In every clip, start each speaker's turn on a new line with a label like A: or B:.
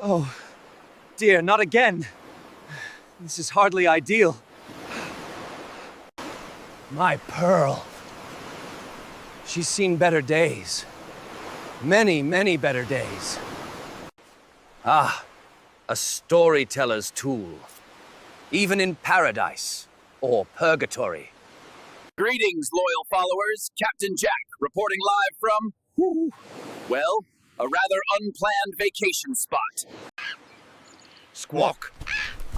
A: Oh, dear, not again. This is hardly ideal. My Pearl. She's seen better days. Many, many better days. Ah, a storyteller's tool. Even in paradise or purgatory.
B: Greetings, loyal followers. Captain Jack, reporting live from, well, a rather unplanned vacation spot.
C: Squawk.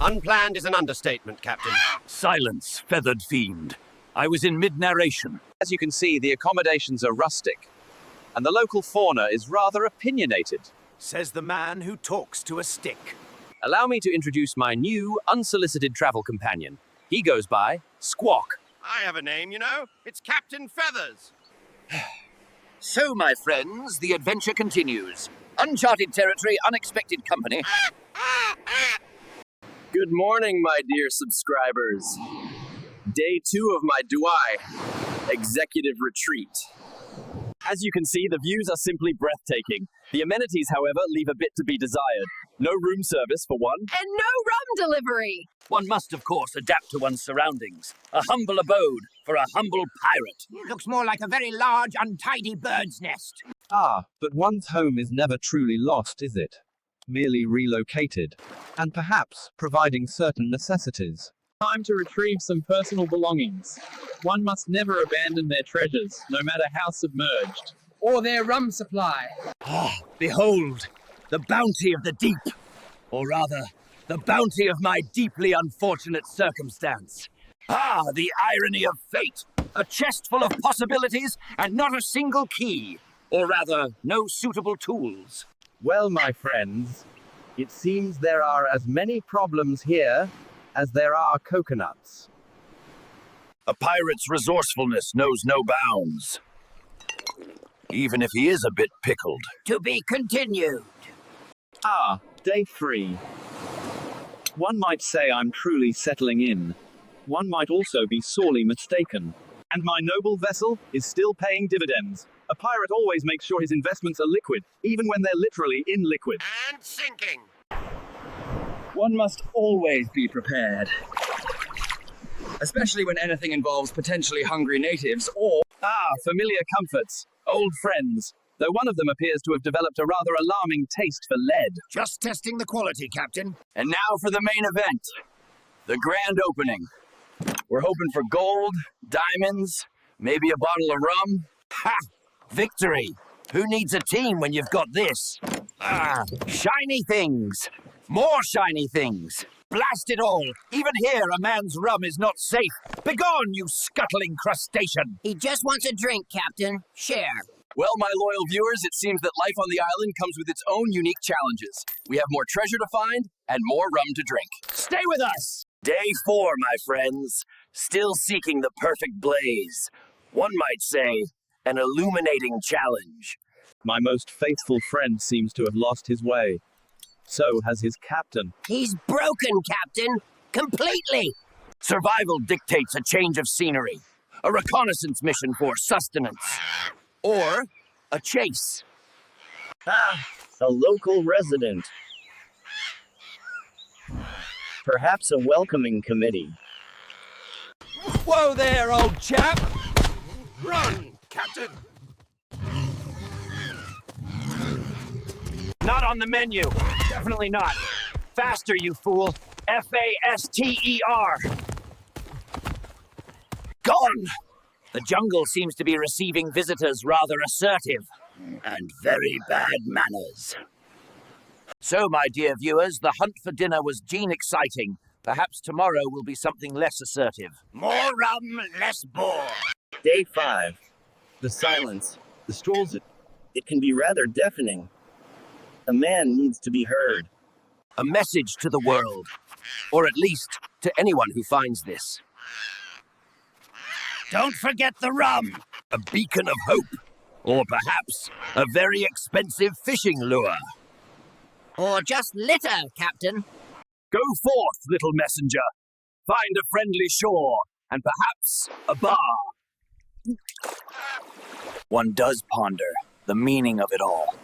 C: Unplanned is an understatement, Captain.
D: Silence, feathered fiend. I was in mid-narration.
A: As you can see, the accommodations are rustic, and the local fauna is rather opinionated.
C: Says the man who talks to a stick.
A: Allow me to introduce my new, unsolicited travel companion. He goes by Squawk.
C: I have a name, you know. It's Captain Feathers.
B: So, my friends, the adventure continues. Uncharted territory, unexpected company. Good morning, my dear subscribers. Day 2 of my Douai executive retreat. As you can see, the views are simply breathtaking. The amenities, however, leave a bit to be desired. No room service, for one.
E: And no rum delivery!
D: One must, of course, adapt to one's surroundings. A humble abode for a humble pirate.
F: Looks more like a very large, untidy bird's nest.
G: Ah, but one's home is never truly lost, is it? Merely relocated. And perhaps providing certain necessities.
H: Time to retrieve some personal belongings. One must never abandon their treasures, no matter how submerged.
F: Or their rum supply.
D: Ah, behold, the bounty of the deep. Or rather, the bounty of my deeply unfortunate circumstance. Ah, the irony of fate. A chest full of possibilities and not a single key. Or rather, no suitable tools.
G: Well, my friends, it seems there are as many problems here as there are coconuts.
D: A pirate's resourcefulness knows no bounds. Even if he is a bit pickled.
F: To be continued.
G: Ah, day 3. One might say I'm truly settling in. One might also be sorely mistaken. And my noble vessel is still paying dividends. A pirate always makes sure his investments are liquid, even when they're literally in liquid.
C: And sinking.
A: One must always be prepared. Especially when anything involves potentially hungry natives or... familiar comforts. Old friends. Though one of them appears to have developed a rather alarming taste for lead.
F: Just testing the quality, Captain.
B: And now for the main event. The grand opening. We're hoping for gold, diamonds, maybe a bottle of rum.
D: Ha! Victory! Who needs a team when you've got this? Ah, shiny things! More shiny things! Blast it all! Even here, a man's rum is not safe. Begone, you scuttling crustacean!
F: He just wants a drink, Captain. Share.
B: Well, my loyal viewers, it seems that life on the island comes with its own unique challenges. We have more treasure to find and more rum to drink.
D: Stay with us! Day 4, my friends. Still seeking the perfect blaze. One might say, an illuminating challenge.
G: My most faithful friend seems to have lost his way. So has his captain.
F: He's broken, Captain. Completely.
D: Survival dictates a change of scenery. A reconnaissance mission for sustenance. Or a chase.
I: A local resident. Perhaps a welcoming committee.
A: Whoa there, old chap!
C: Run, Captain.
D: Not on the menu. Definitely not. Faster, you fool. Faster. Gone! The jungle seems to be receiving visitors rather assertive. And very bad manners. So, my dear viewers, the hunt for dinner was gene exciting. Perhaps tomorrow will be something less assertive.
F: More rum, less bore.
I: Day 5. The silence. The strolls. It can be rather deafening. A man needs to be heard.
D: A message to the world. Or at least to anyone who finds this. Don't forget the rum! A beacon of hope. Or perhaps a very expensive fishing lure.
F: Or just litter, Captain.
D: Go forth, little messenger. Find a friendly shore, and perhaps a bar. One does ponder the meaning of it all.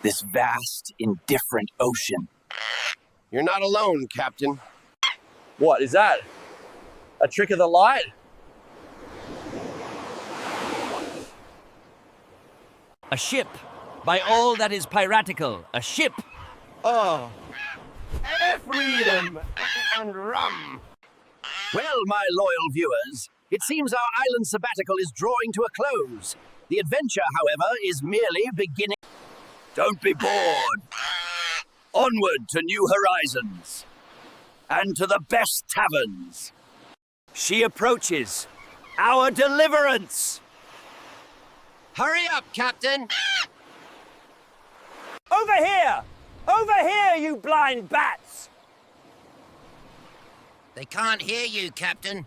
D: This vast, indifferent ocean.
C: You're not alone, Captain.
B: What is that? A trick of the light?
D: A ship. By all that is piratical, a ship.
C: Oh, freedom and rum.
D: Well, my loyal viewers, it seems our island sabbatical is drawing to a close. The adventure, however, is merely beginning. Don't be bored. Onward to new horizons. And to the best taverns. She approaches. Our deliverance.
F: Hurry up, Captain.
D: Over here! Over here, you blind bats!
F: They can't hear you, Captain.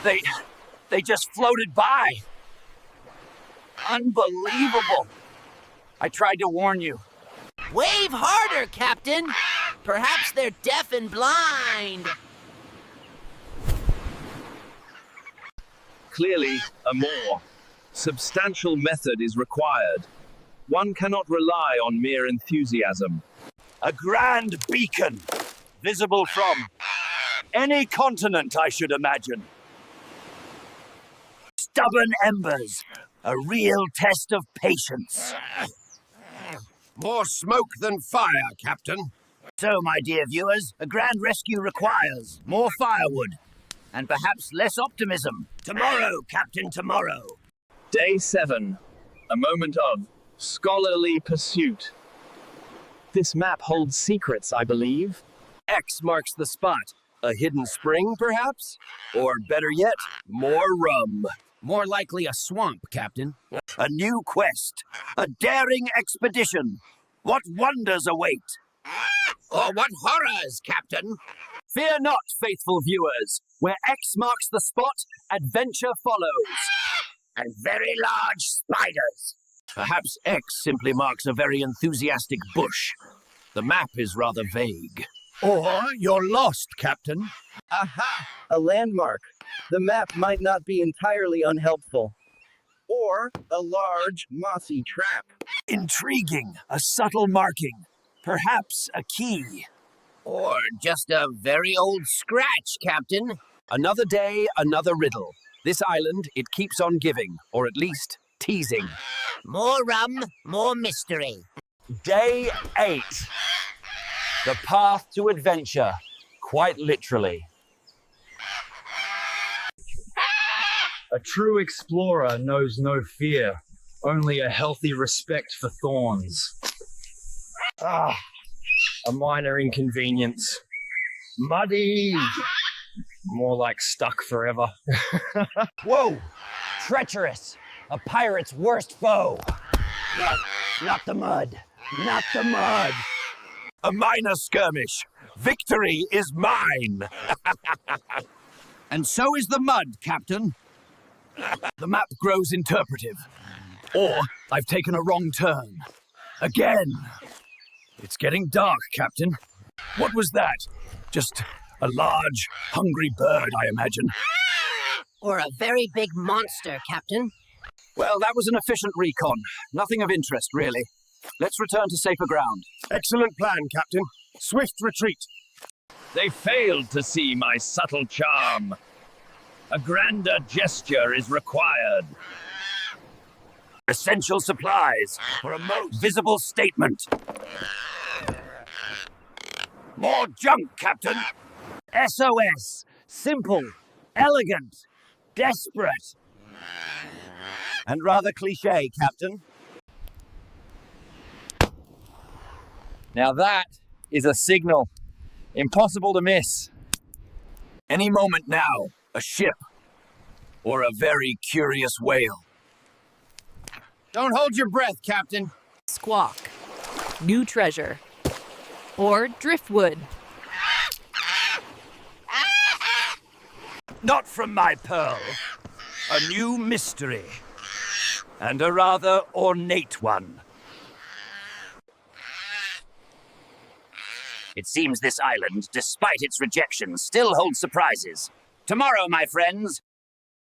D: They just floated by. Unbelievable. I tried to warn you.
F: Wave harder, Captain. Perhaps they're deaf and blind.
G: Clearly, a more substantial method is required. One cannot rely on mere enthusiasm.
D: A grand beacon, visible from any continent, I should imagine. Stubborn embers, a real test of patience.
C: More smoke than fire, Captain.
D: So, my dear viewers, a grand rescue requires more firewood and perhaps less optimism. Tomorrow, Captain, tomorrow.
G: Day 7. A moment of scholarly pursuit. This map holds secrets, I believe.
B: X marks the spot. A hidden spring, perhaps? Or better yet, more rum.
D: More likely a swamp, Captain. A new quest. A daring expedition. What wonders await?
C: Or what horrors, Captain?
B: Fear not, faithful viewers. Where X marks the spot, adventure follows.
F: And very large spiders.
D: Perhaps X simply marks a very enthusiastic bush. The map is rather vague.
C: Or you're lost, Captain.
I: Aha! A landmark. The map might not be entirely unhelpful. Or a large, mossy trap.
D: Intriguing. A subtle marking. Perhaps a key.
F: Or just a very old scratch, Captain.
B: Another day, another riddle. This island, it keeps on giving, or at least teasing.
F: More rum, more mystery.
B: Day 8. The path to adventure, quite literally.
J: A true explorer knows no fear, only a healthy respect for thorns. Ah, a minor inconvenience. Muddy! More like stuck forever.
D: Whoa! Treacherous! A pirate's worst foe! Not the mud! Not the mud! A minor skirmish! Victory is mine! And so is the mud, Captain. The map grows interpretive. Or I've taken a wrong turn. Again! It's getting dark, Captain. What was that? Just a large, hungry bird, I imagine.
F: Or a very big monster, Captain.
A: Well, that was an efficient recon. Nothing of interest, really. Let's return to safer ground.
C: Excellent plan, Captain. Swift retreat.
G: They failed to see my subtle charm. A grander gesture is required.
D: Essential supplies for a most visible statement. More junk, Captain. SOS. Simple, elegant, desperate.
B: And rather cliché, Captain. Now that is a signal. Impossible to miss.
D: Any moment now, a ship. Or a very curious whale.
C: Don't hold your breath, Captain.
E: Squawk. New treasure. Or driftwood.
D: Not from my pearl. A new mystery. And a rather ornate one. It seems this island, despite its rejection, still holds surprises. Tomorrow, my friends,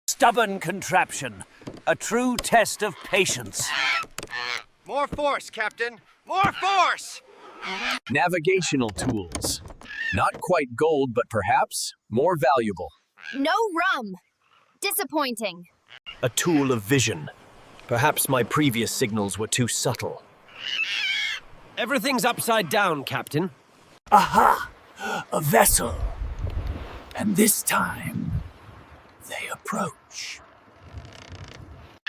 D: stubborn contraption. A true test of patience.
C: More force, Captain. More force!
B: Navigational tools. Not quite gold, but perhaps more valuable.
K: No rum. Disappointing.
B: A tool of vision. Perhaps my previous signals were too subtle.
D: Everything's upside down, Captain.
L: Aha! A vessel. And this time, they approach.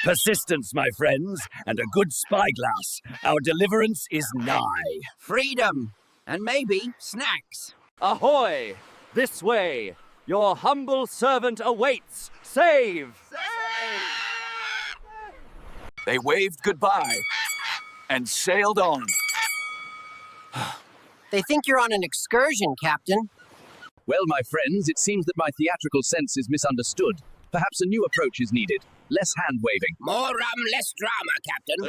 D: Persistence, my friends, and a good spyglass. Our deliverance is nigh.
F: Freedom. And maybe snacks.
D: Ahoy! This way! Your humble servant awaits! Save!
L: They waved goodbye and sailed on.
F: They think you're on an excursion, Captain.
A: Well, my friends, it seems that my theatrical sense is misunderstood. Perhaps a new approach is needed. Less hand-waving.
F: More rum, less drama, Captain.